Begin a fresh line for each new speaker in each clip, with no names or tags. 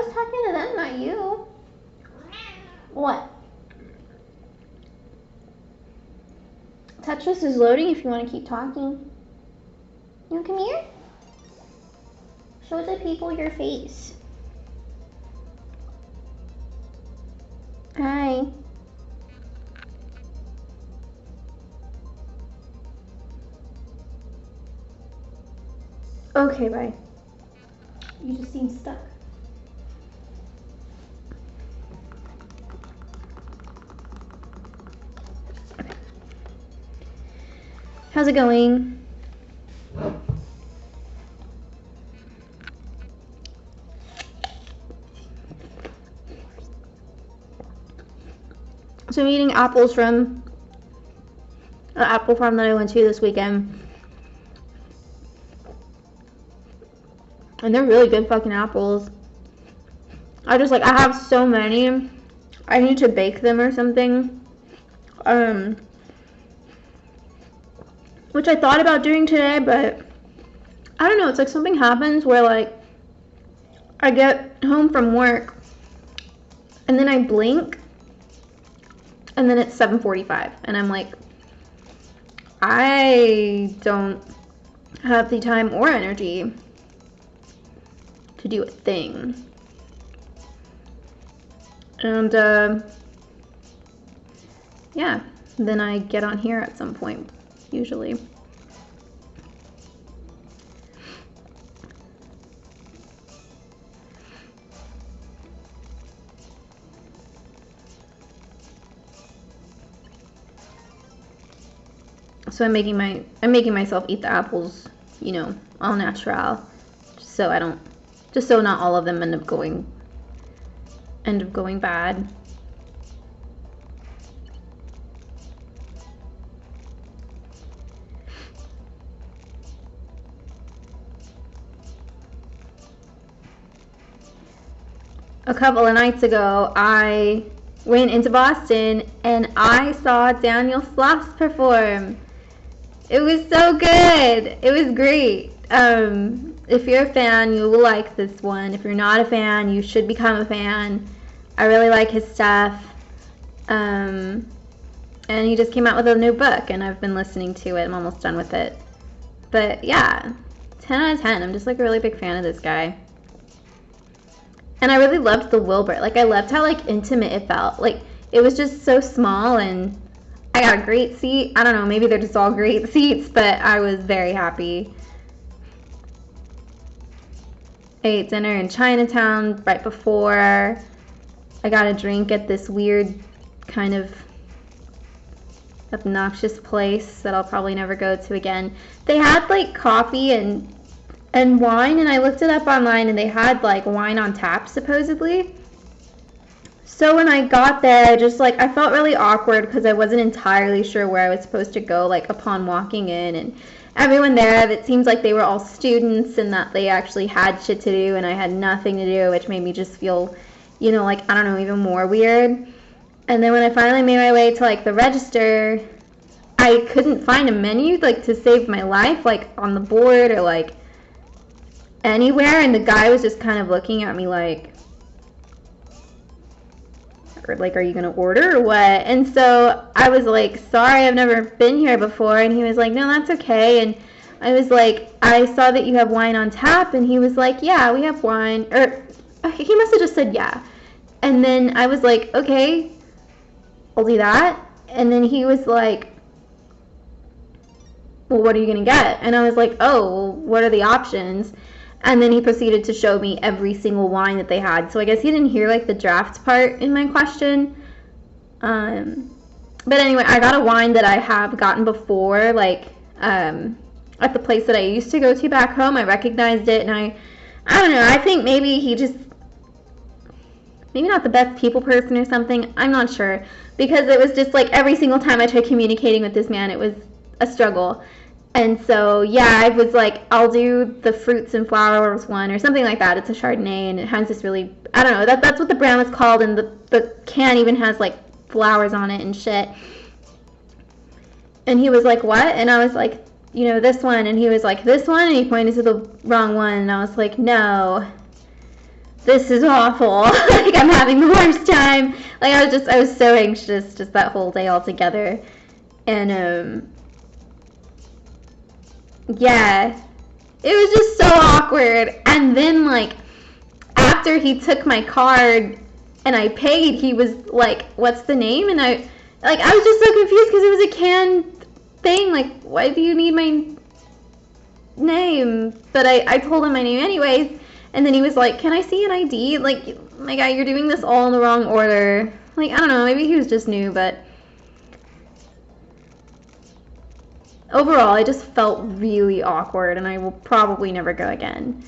was talking to them, not you. What? Tetris is loading if you want to keep talking. You want to come here? Show the people your face. Hi. Okay, bye. You just seem stuck. Okay. How's it going? So I'm eating apples from an apple farm that I went to this weekend. And they're really good fucking apples. I have so many. I need to bake them or something. Which I thought about doing today, but I don't know. It's like something happens where like I get home from work and then I blink and then it's 7:45 and I'm like, I don't have the time or energy to do a thing. And yeah, then I get on here at some point, usually. So I'm making myself eat the apples, you know, all natural, just so not all of them end up going bad. A couple of nights ago, I went into Boston and I saw Daniel Sloss perform. It was so good. It was great. If you're a fan, you will like this one. If you're not a fan, you should become a fan. I really like his stuff. And he just came out with a new book, and I've been listening to it. I'm almost done with it. But yeah, 10 out of 10. I'm just like a really big fan of this guy. And I really loved the Wilbur. Like, I loved how like intimate it felt. Like, it was just so small, and I got a great seat. I don't know, maybe they're just all great seats, but I was very happy. I ate dinner in Chinatown right before. I got a drink at this weird kind of obnoxious place that I'll probably never go to again. They had like coffee and wine, and I looked it up online, and they had like wine on tap supposedly. So when I got there, I felt really awkward because I wasn't entirely sure where I was supposed to go, like upon walking in, and everyone there, it seems like they were all students and that they actually had shit to do and I had nothing to do, which made me just feel, you know, like, I don't know, even more weird. And then when I finally made my way to like the register, I couldn't find a menu like to save my life, like on the board or like anywhere, and the guy was just kind of looking at me like, are you gonna order or what? And so I was like, sorry, I've never been here before. And he was like, no, that's okay. And I was like, I saw that you have wine on tap. And he was like, yeah, we have wine. Or he must have just said yeah. And then I was like, okay, I'll do that. And then he was like, well, what are you gonna get? And I was like, oh, well, what are the options? And then he proceeded to show me every single wine that they had. So I guess he didn't hear like the draft part in my question. But anyway, I got a wine that I have gotten before, like at the place that I used to go to back home. I recognized it, and I don't know, I think maybe he just, maybe not the best people person or something. I'm not sure. Because it was just like every single time I tried communicating with this man, it was a struggle. And so, yeah, I was like, I'll do the fruits and flowers one or something like that. It's a Chardonnay, and it has this really, I don't know, that's what the brand was called, and the can even has, like, flowers on it and shit. And he was like, what? And I was like, you know, this one. And he was like, this one? And he pointed to the wrong one, and I was like, no. this is awful. Like, I'm having the worst time. Like, I was so anxious just that whole day altogether. And, yeah, it was just so awkward. And then, like, after he took my card and I paid, he was like, what's the name? And I was just so confused because it was a canned thing. Like, why do you need my name? But I told him my name anyways. And then he was like, can I see an ID? Like, my guy, you're doing this all in the wrong order. Like, I don't know, maybe he was just new, but overall, I just felt really awkward, and I will probably never go again.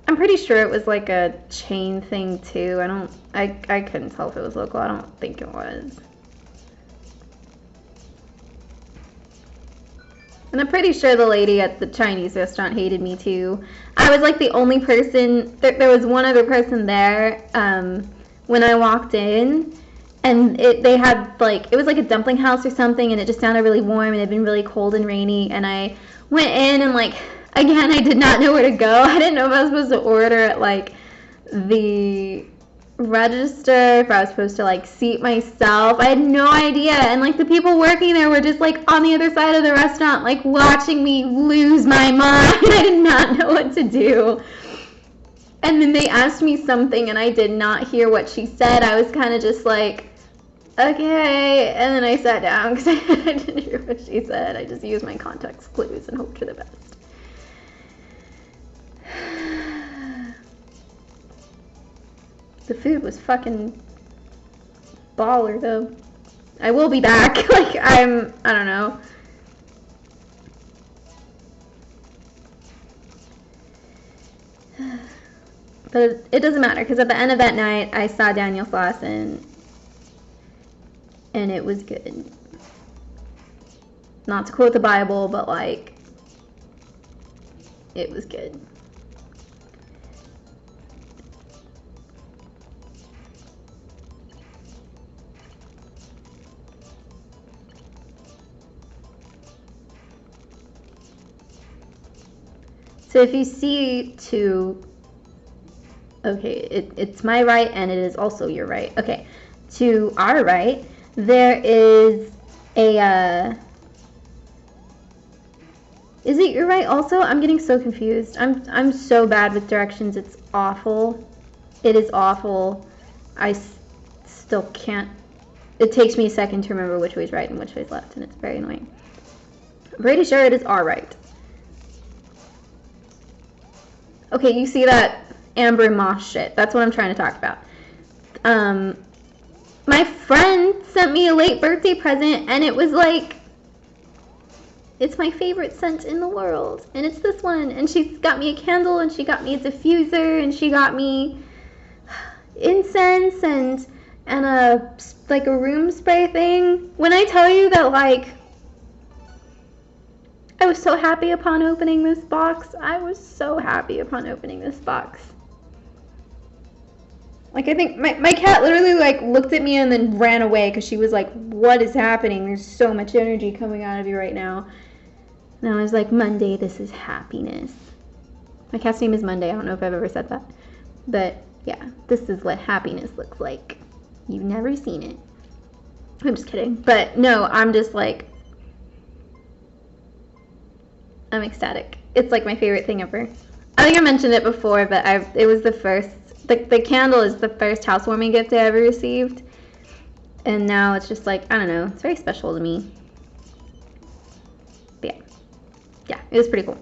I'm pretty sure it was like a chain thing too. I couldn't tell if it was local. I don't think it was. And I'm pretty sure the lady at the Chinese restaurant hated me too. I was like the only person, there was one other person there when I walked in, and they had like, it was like a dumpling house or something, and it just sounded really warm, and it had been really cold and rainy, and I went in and like, again, I did not know where to go. I didn't know if I was supposed to order at like the register, if I was supposed to like seat myself. I had no idea, and like the people working there were just like on the other side of the restaurant, like watching me lose my mind. I did not know what to do. And then they asked me something and I did not hear what she said. I was kind of just like, okay, and then I sat down because I didn't hear what she said. I just used my context clues and hoped for the best. The food was fucking baller, though. I will be back. Like, I don't know. But it doesn't matter, because at the end of that night, I saw Daniel Sloss, and it was good. Not to quote the Bible, but, like, it was good. So if you see okay, it's my right and it is also your right. Okay, to our right, there is a, is it your right also? I'm getting so confused. I'm so bad with directions, it's awful. It is awful. I still can't, it takes me a second to remember which way is right and which way is left, and it's very annoying. I'm pretty sure it is our right. Okay, you see that Amber Moss shit. That's what I'm trying to talk about. My friend sent me a late birthday present, and it was like, it's my favorite scent in the world, and it's this one. And she's got me a candle, and she got me a diffuser, and she got me incense and a like a room spray thing. When I tell you that, like, I was so happy upon opening this box. I was so happy upon opening this box. Like, I think my cat literally, like, looked at me and then ran away because she was like, what is happening? There's so much energy coming out of you right now. And I was like, Monday, this is happiness. My cat's name is Monday. I don't know if I've ever said that. But, yeah, this is what happiness looks like. You've never seen it. I'm just kidding. But, no, I'm just like, I'm ecstatic. It's like my favorite thing ever. I think I mentioned it before, but it was the first, the candle is the first housewarming gift I ever received. And now it's just like, I don't know, it's very special to me. But yeah, it was pretty cool.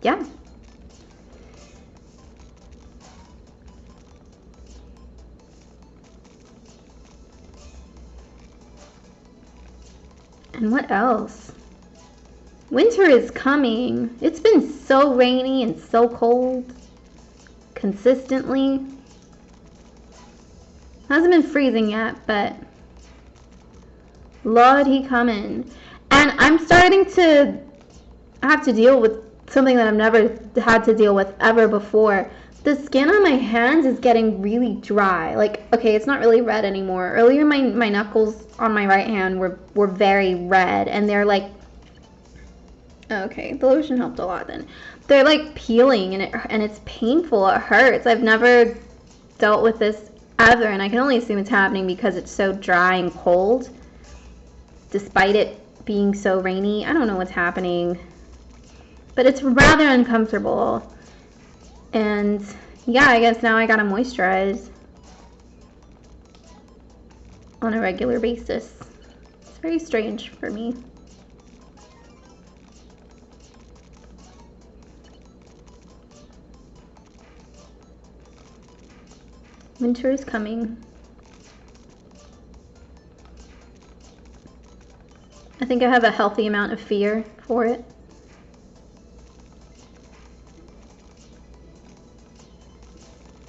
Yeah. And what else? Winter is coming. It's been so rainy and so cold consistently. Hasn't been freezing yet, but Lord, he coming. And I'm starting to have to deal with something that I've never had to deal with ever before. the skin on my hands is getting really dry. Like, okay, it's not really red anymore. Earlier, my knuckles on my right hand were very red, and they're like, okay, the lotion helped a lot then. They're like peeling, and it's painful. It hurts. I've never dealt with this ever, and I can only assume it's happening because it's so dry and cold, despite it being so rainy. I don't know what's happening, but it's rather uncomfortable. And yeah, I guess now I gotta moisturize on a regular basis. It's very strange for me. Winter is coming. I think I have a healthy amount of fear for it.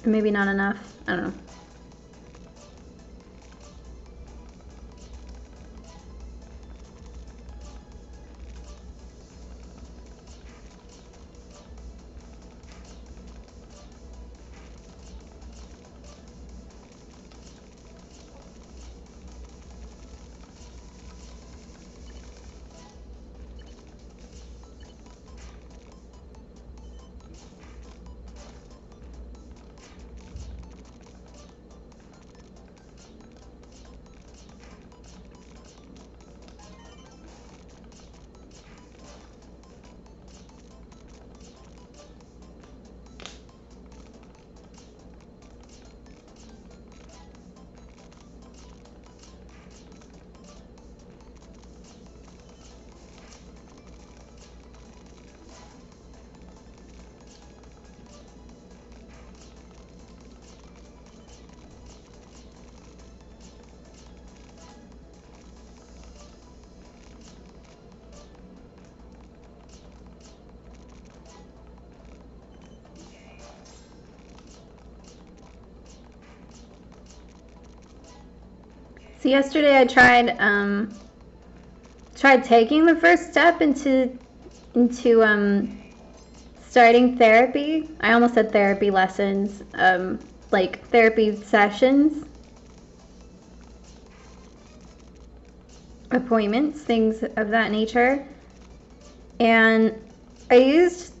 Or maybe not enough. I don't know. So yesterday I tried taking the first step into starting therapy. I almost said therapy lessons, like therapy sessions, appointments, things of that nature. And I used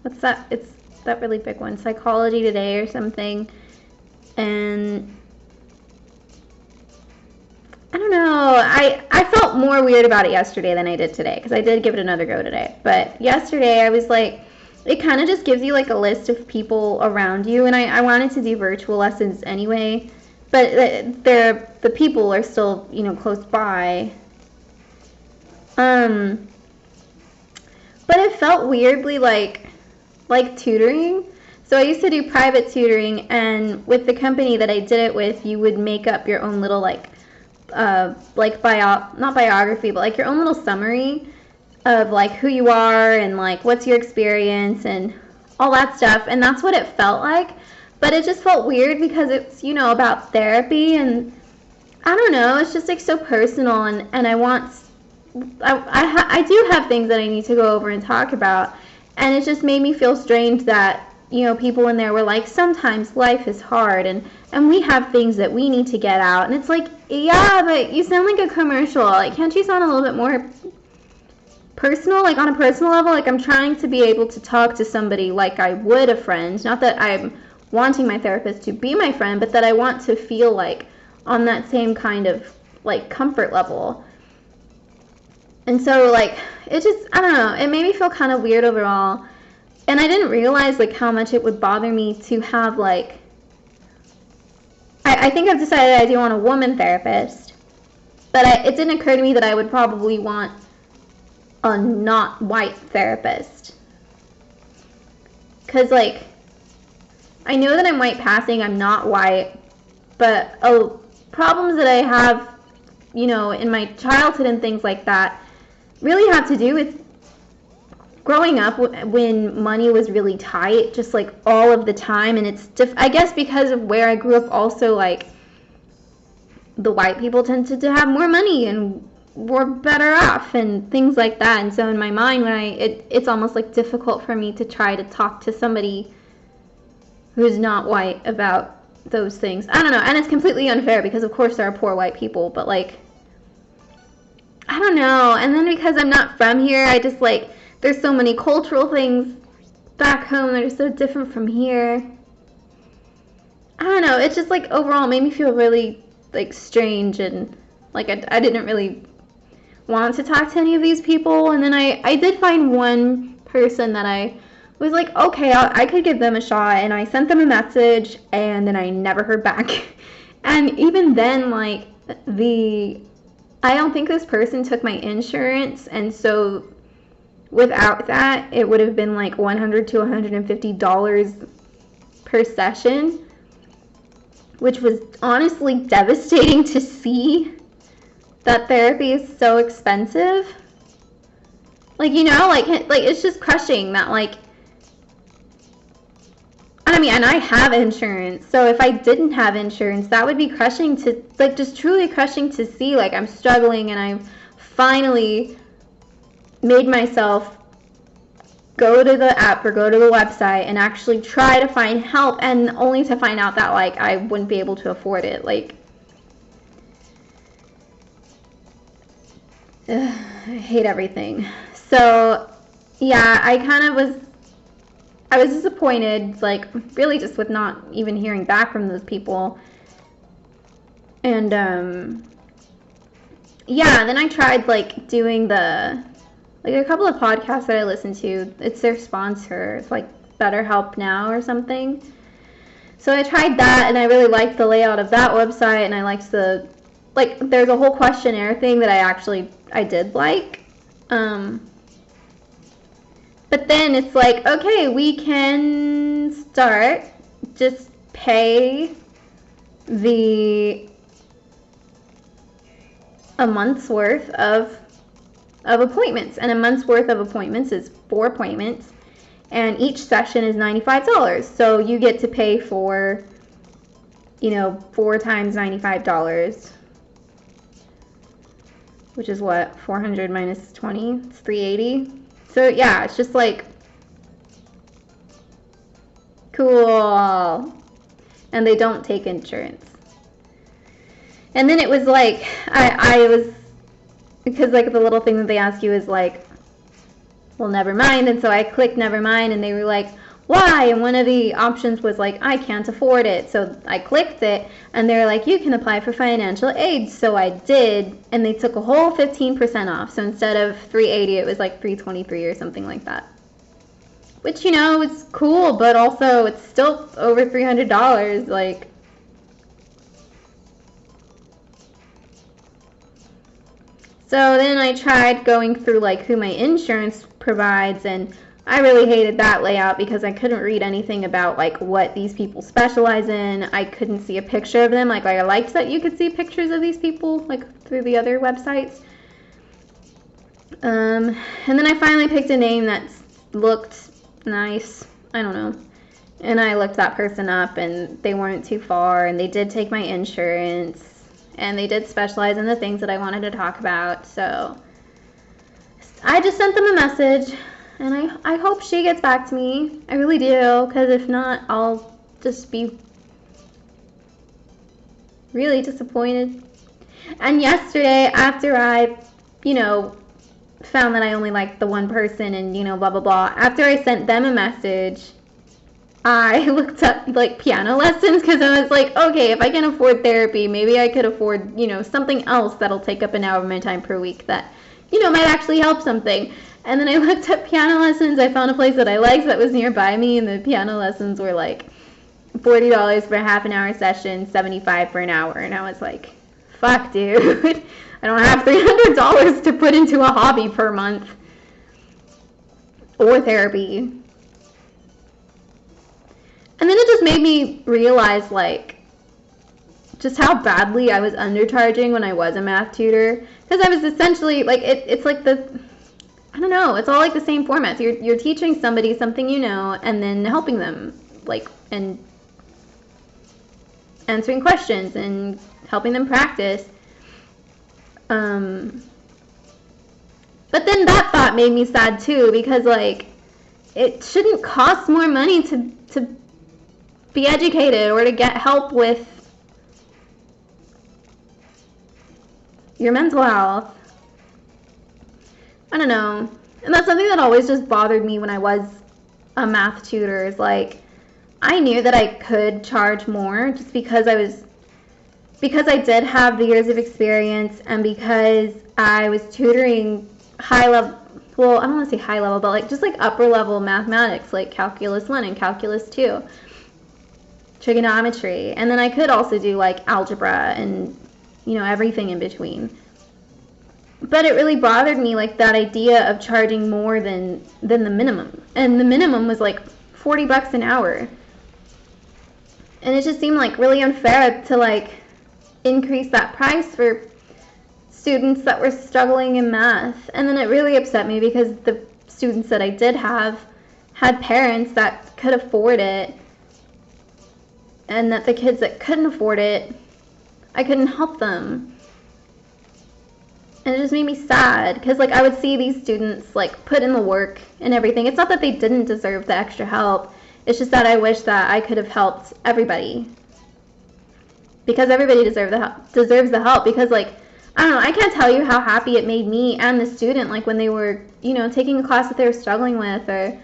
what's that? It's that really big one, Psychology Today or something. And I don't know, I felt more weird about it yesterday than I did today, because I did give it another go today. But yesterday I was like, it kind of just gives you like a list of people around you, and I wanted to do virtual lessons anyway, but the people are still, you know, close by. But it felt weirdly like tutoring. So I used to do private tutoring, and with the company that I did it with, you would make up your own little not biography, but like your own little summary of like who you are and like what's your experience and all that stuff. And that's what it felt like. But it just felt weird because it's, you know, about therapy, and I don't know, it's just like so personal, and I do have things that I need to go over and talk about, and it just made me feel strange that, you know, people in there were like, sometimes life is hard, and we have things that we need to get out. And it's like, yeah, but you sound like a commercial. Like, can't you sound a little bit more personal, like on a personal level? Like, I'm trying to be able to talk to somebody like I would a friend. Not that I'm wanting my therapist to be my friend, but that I want to feel like on that same kind of like comfort level. And so like, it just, I don't know, it made me feel kind of weird overall. And I didn't realize like how much it would bother me to have like, I think I've decided I do want a woman therapist, but it didn't occur to me that I would probably want a not white therapist. Because like, I know that I'm white passing, I'm not white, but problems that I have, you know, in my childhood and things like that really have to do with growing up when money was really tight, just like all of the time. And it's I guess because of where I grew up also, like the white people tended to have more money, and were better off and things like that. And so in my mind, it's almost like difficult for me to try to talk to somebody who's not white about those things. I don't know, and it's completely unfair because of course there are poor white people, but like, I don't know. And then because I'm not from here, I just like, there's so many cultural things back home that are so different from here. I don't know, it's just like overall made me feel really like strange, and like I didn't really want to talk to any of these people. And then I did find one person that I was like, okay, I could give them a shot, and I sent them a message, and then I never heard back. And even then, like, I don't think this person took my insurance, and so without that, it would have been like $100 to $150 per session, which was honestly devastating to see that therapy is so expensive. Like, you know, like it's just crushing that, like, I mean, and I have insurance, so if I didn't have insurance, that would be crushing to, like, just truly crushing to see, like, I'm struggling, and I've finally made myself go to the app or go to the website and actually try to find help, and only to find out that, like, I wouldn't be able to afford it. Like, I hate everything. So, yeah, I was disappointed, like, really just with not even hearing back from those people. And, yeah, then I tried, like, doing like, a couple of podcasts that I listened to. It's their sponsor. It's, like, BetterHelp Now or something. So I tried that, and I really liked the layout of that website, and I liked like, there's a whole questionnaire thing that I did like. But then it's like, okay, we can start, just pay a month's worth of appointments. And a month's worth of appointments is 4 appointments. And each session is $95. So you get to pay for, 4 times $95. Which is what? 400 minus 20? It's 380. So yeah, it's just like, cool. And they don't take insurance. And then it was like, I was, because like the little thing that they ask you is like, well, never mind. And so I clicked never mind, and they were like, why? And one of the options was like, I can't afford it. So I clicked it, and they're like, you can apply for financial aid. So I did, and they took a whole 15% off. So instead of $380, it was like $323 or something like that. Which, is cool, but also it's still over $300. Like, so then I tried going through like who my insurance provides, and I really hated that layout because I couldn't read anything about like what these people specialize in. I couldn't see a picture of them. Like I liked that you could see pictures of these people like through the other websites. And then I finally picked a name that looked nice. I don't know. And I looked that person up, and they weren't too far, and they did take my insurance, and they did specialize in the things that I wanted to talk about. So I just sent them a message. And I hope she gets back to me. I really do, because if not, I'll just be really disappointed. And yesterday, after I, found that I only liked the one person and, blah, blah, blah, after I sent them a message, I looked up, like, piano lessons, because I was like, okay, if I can afford therapy, maybe I could afford, something else that'll take up an hour of my time per week that, might actually help something. And then I looked up piano lessons. I found a place that I liked that was nearby me, and the piano lessons were like $40 for a half an hour session, $75 for an hour. And I was like, fuck, dude. I don't have $300 to put into a hobby per month or therapy. And then it just made me realize, like, just how badly I was undercharging when I was a math tutor. Because I was essentially, like, it's like I don't know, it's all like the same format. You're teaching somebody something and then helping them, like, and answering questions and helping them practice. But then that thought made me sad too, because like it shouldn't cost more money to be educated or to get help with your mental health. I don't know. And that's something that always just bothered me when I was a math tutor, is like I knew that I could charge more just because I did have the years of experience, and because I was tutoring high level, well, I don't want to say high level, but like just like upper level mathematics, like calculus 1 and calculus 2, trigonometry, and then I could also do like algebra and, you know, everything in between. But it really bothered me, like that idea of charging more than the minimum, and the minimum was like $40 an hour, and it just seemed like really unfair to like increase that price for students that were struggling in math. And then it really upset me because the students that I did have had parents that could afford it, and that the kids that couldn't afford it, I couldn't help them. And it just made me sad, because like I would see these students like put in the work and everything. It's not that they didn't deserve the extra help, it's just that I wish that I could have helped everybody, because everybody deserves the help. Because like, I don't know, I can't tell you how happy it made me and the student, like when they were, you know, taking a class that they were struggling with, or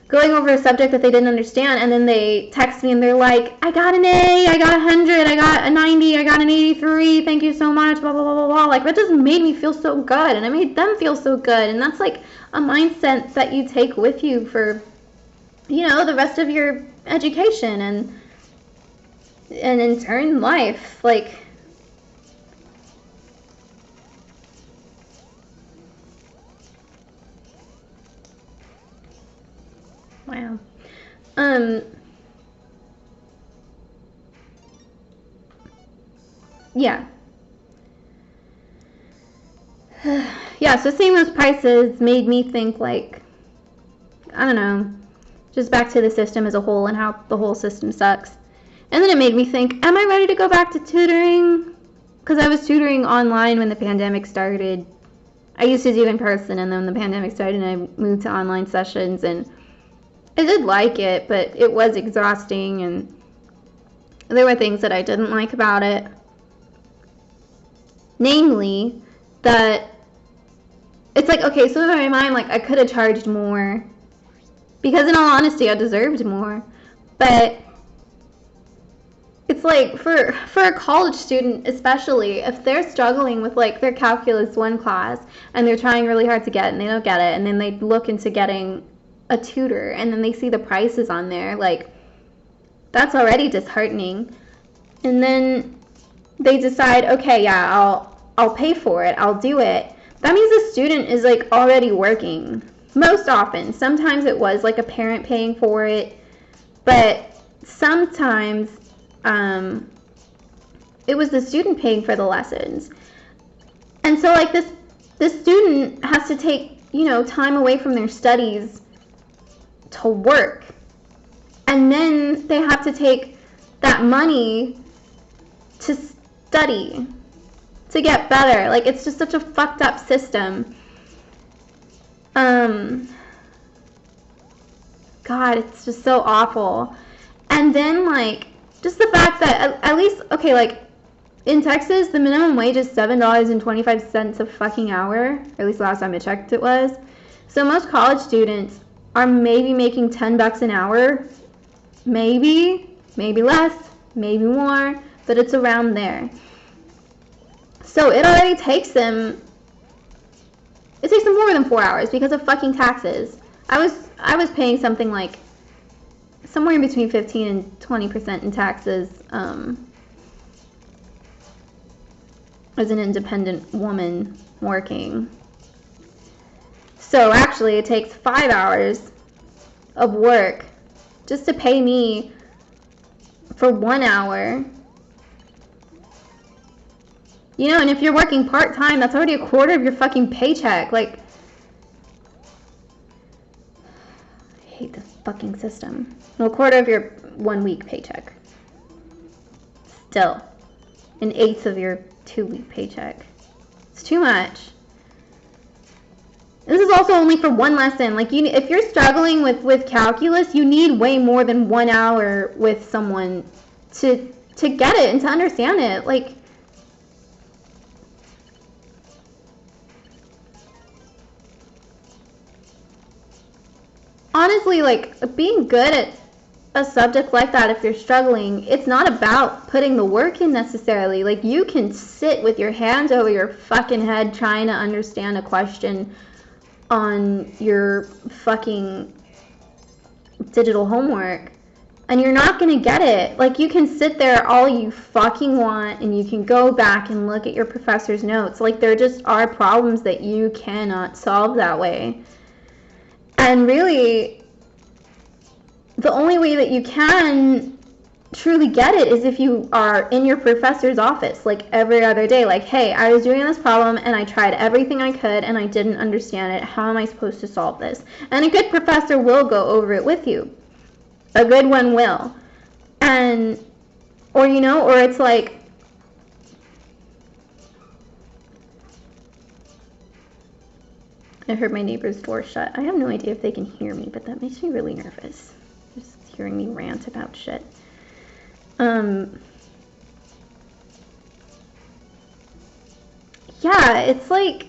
going over a subject that they didn't understand, and then they text me and they're like, I got an A, I got 100, I got a 90, I got an 83, thank you so much, blah, blah, blah, blah, blah. Like, that just made me feel so good, and I made them feel so good. And that's like a mindset that you take with you for, you know, the rest of your education and in turn life. Like, wow. Yeah. Yeah, so seeing those prices made me think, like, I don't know, just back to the system as a whole and how the whole system sucks. And then it made me think, am I ready to go back to tutoring? Because I was tutoring online when the pandemic started. I used to do in person, and then the pandemic started and I moved to online sessions, and I did like it, but it was exhausting, and there were things that I didn't like about it. Namely, that it's like, okay, so in my mind, like, I could have charged more, because in all honesty, I deserved more. But it's like, for a college student especially, if they're struggling with like their calculus 1 class and they're trying really hard to get it and they don't get it, and then they look into getting a tutor and then they see the prices on there, like, that's already disheartening. And then they decide, okay, yeah, I'll pay for it, I'll do it. That means the student is like already working. Most often, sometimes it was like a parent paying for it, but sometimes it was the student paying for the lessons. And so like this student has to take, you know, time away from their studies to work, and then they have to take that money to study, to get better. Like, it's just such a fucked up system. God, it's just so awful. And then, like, just the fact that at least, okay, like, in Texas, the minimum wage is $7.25 a fucking hour. Or at least last time I checked it was. So most college students are maybe making $10 an hour. Maybe less, maybe more, but it's around there. So it already takes them, more than 4 hours because of fucking taxes. I was paying something like somewhere in between 15 and 20% in taxes as an independent woman working. So actually it takes 5 hours of work just to pay me for 1 hour. You know, and if you're working part-time, that's already a quarter of your fucking paycheck. Like, I hate this fucking system. No, a quarter of your 1 week paycheck. Still, 1/8 of your 2 week paycheck. It's too much. This is also only for one lesson. Like, if you're struggling with calculus, you need way more than 1 hour with someone to get it and to understand it. Like, honestly, like, being good at a subject like that, if you're struggling, it's not about putting the work in necessarily. Like, you can sit with your hands over your fucking head trying to understand a question on your fucking digital homework, and you're not gonna get it. Like, you can sit there all you fucking want, and you can go back and look at your professor's notes. Like, there just are problems that you cannot solve that way. And really, the only way that you can truly get it is if you are in your professor's office, like, every other day. Like, hey, I was doing this problem and I tried everything I could and I didn't understand it. How am I supposed to solve this? And a good professor will go over it with you. A good one will. And, or, you know, or it's like, I heard my neighbor's door shut. I have no idea if they can hear me, but that makes me really nervous. Just hearing me rant about shit. Yeah, it's like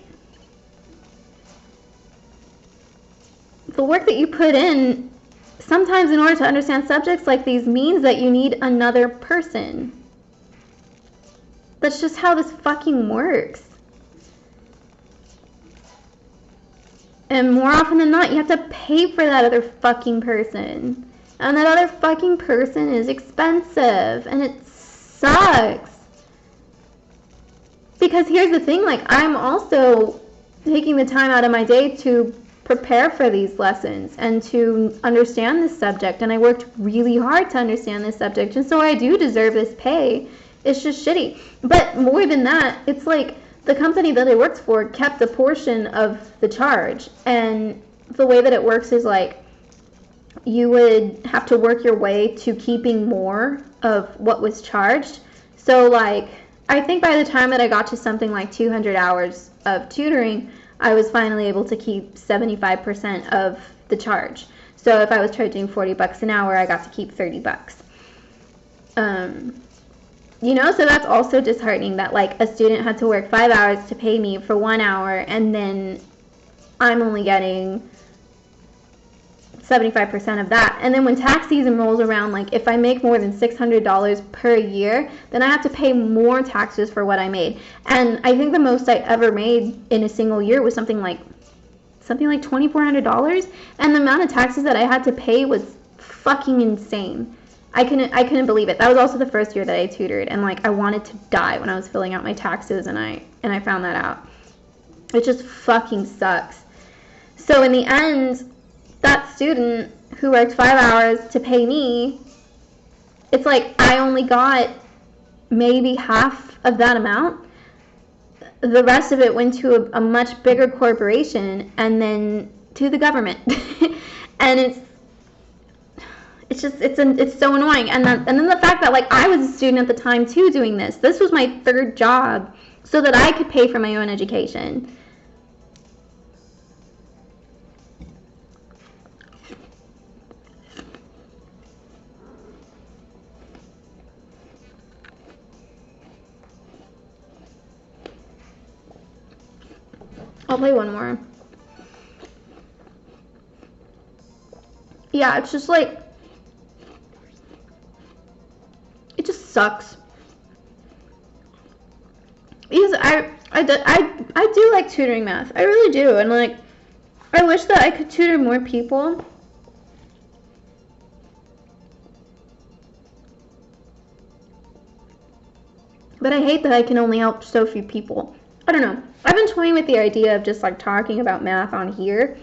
the work that you put in, sometimes in order to understand subjects like these, means that you need another person. That's just how this fucking works. And more often than not, you have to pay for that other fucking person. And that other fucking person is expensive. And it sucks. Because here's the thing, like, I'm also taking the time out of my day to prepare for these lessons and to understand this subject. And I worked really hard to understand this subject. And so I do deserve this pay. It's just shitty. But more than that, it's like the company that I worked for kept a portion of the charge. And the way that it works is like, you would have to work your way to keeping more of what was charged. So like, I think by the time that I got to something like 200 hours of tutoring, I was finally able to keep 75% of the charge. So if I was charging $40 an hour, I got to keep $30. You know, so that's also disheartening that like a student had to work 5 hours to pay me for 1 hour, and then I'm only getting 75% of that. And then when tax season rolls around, like if I make more than $600 per year, then I have to pay more taxes for what I made. And I think the most I ever made in a single year was something like $2,400, and the amount of taxes that I had to pay was fucking insane. I couldn't believe it. That was also the first year that I tutored, and like I wanted to die when I was filling out my taxes, and I found that out. It just fucking sucks. So in the end, that student who worked 5 hours to pay me, it's like I only got maybe half of that amount. The rest of it went to a much bigger corporation and then to the government. And it's so annoying. And then the fact that like I was a student at the time too doing this. This was my third job so that I could pay for my own education. I'll play one more. Yeah, it's just like, it just sucks. Because I do like tutoring math. I really do. And like, I wish that I could tutor more people. But I hate that I can only help so few people. I don't know. I've been toying with the idea of just like talking about math on here.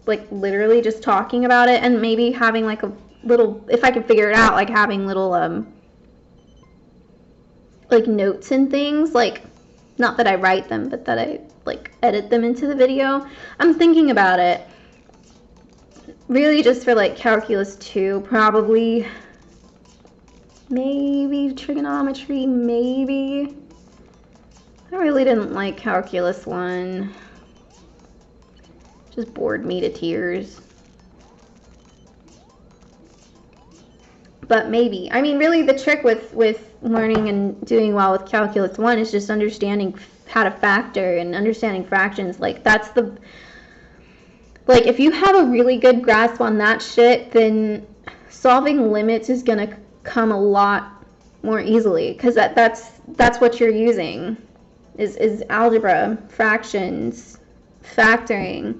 Like literally just talking about it, and maybe having like a little, if I could figure it out, like having little like notes and things, like not that I write them, but that I like edit them into the video. I'm thinking about it. Really just for like calculus 2, probably. Maybe trigonometry, maybe. I really didn't like calculus 1. Just bored me to tears. But maybe. I mean, really the trick with learning and doing well with Calculus 1 is just understanding how to factor and understanding fractions. Like, that's the... Like, if you have a really good grasp on that shit, then solving limits is going to come a lot more easily. Because that's what you're using, is algebra, fractions, factoring.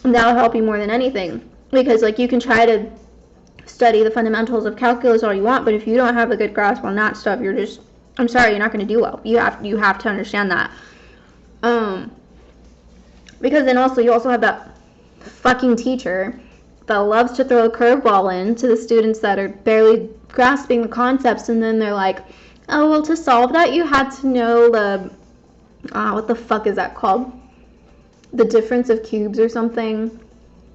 That'll help you more than anything. Because, like, you can try to study the fundamentals of calculus all you want, but if you don't have a good grasp on that stuff, you're just, I'm sorry, you're not going to do well. You have to understand that. Because then also, you also have that fucking teacher that loves to throw a curveball in to the students that are barely grasping the concepts, and then they're like, oh, well, to solve that, you had to know the, what the fuck is that called? The difference of cubes or something.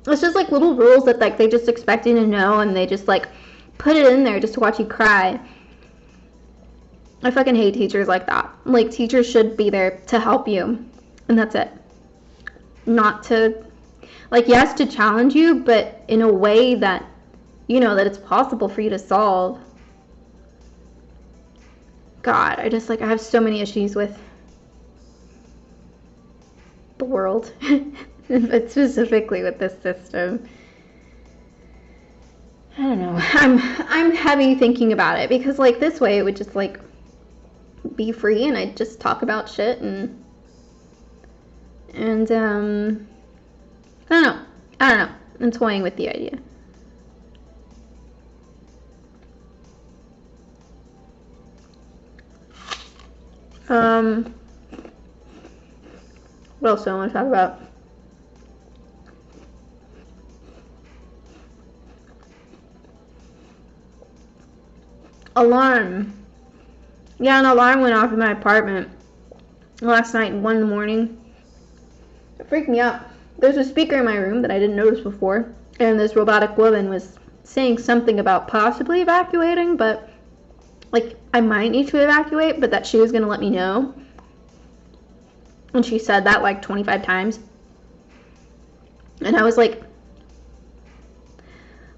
It's just like little rules that like they just expect you to know, and they just like put it in there just to watch you cry. I fucking hate teachers like that. Like, teachers should be there to help you, and that's it. Not to, like, yes, to challenge you, but in a way that you know that it's possible for you to solve. God, I have so many issues with the world. But specifically with this system. I don't know. I'm heavy thinking about it, because like this way it would just like be free, and I'd just talk about shit and I don't know. I'm toying with the idea. What else do I want to talk about? Alarm. Yeah, an alarm went off in my apartment last night at 1 in the morning. It freaked me out. There's a speaker in my room that I didn't notice before, and this robotic woman was saying something about possibly evacuating, but like I might need to evacuate, but that she was gonna let me know. And she said that like 25 times. And I was like,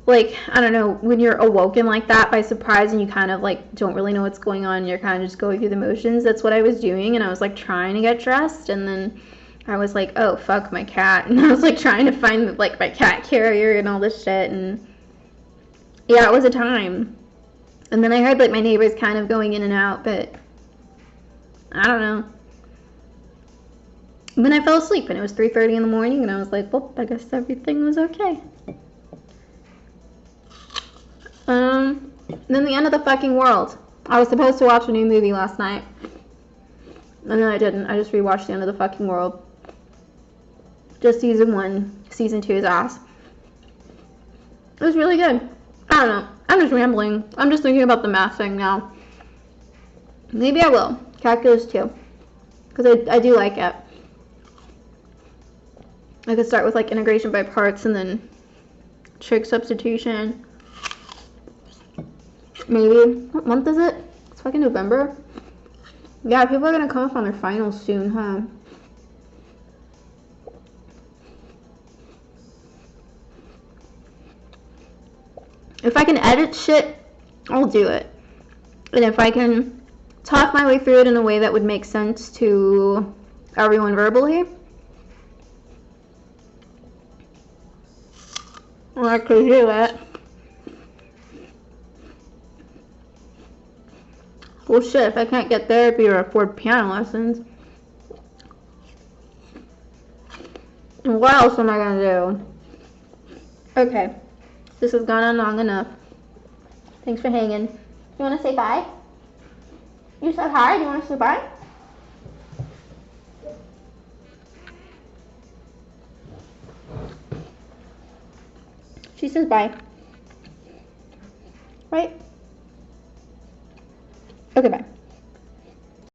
I don't know, when you're awoken like that by surprise and you kind of like don't really know what's going on, you're kind of just going through the motions. That's what I was doing, and I was like trying to get dressed, and then I was like, oh fuck, my cat, and I was like trying to find like my cat carrier and all this shit, and yeah, it was a time. And then I heard like my neighbors kind of going in and out, but I don't know. And then I fell asleep, and it was 3:30 in the morning, and I was like, well, I guess everything was okay. Then the end of the fucking world. I was supposed to watch a new movie last night, and then I didn't. I just rewatched the end of the fucking world. Just season 1. Season 2 is ass. It was really good. I don't know. I'm just rambling. I'm just thinking about the math thing now. Maybe I will. Calculus 2. Because I do like it. I could start with like integration by parts and then trig substitution. Maybe. What month is it? It's fucking November. Yeah, people are gonna come up on their finals soon, huh? If I can edit shit, I'll do it. And if I can talk my way through it in a way that would make sense to everyone verbally, I could do it. Well, shit, if I can't get therapy or afford piano lessons, what else am I gonna do? Okay, this has gone on long enough. Thanks for hanging. You wanna say bye? You said hi, do you wanna say bye? She says bye.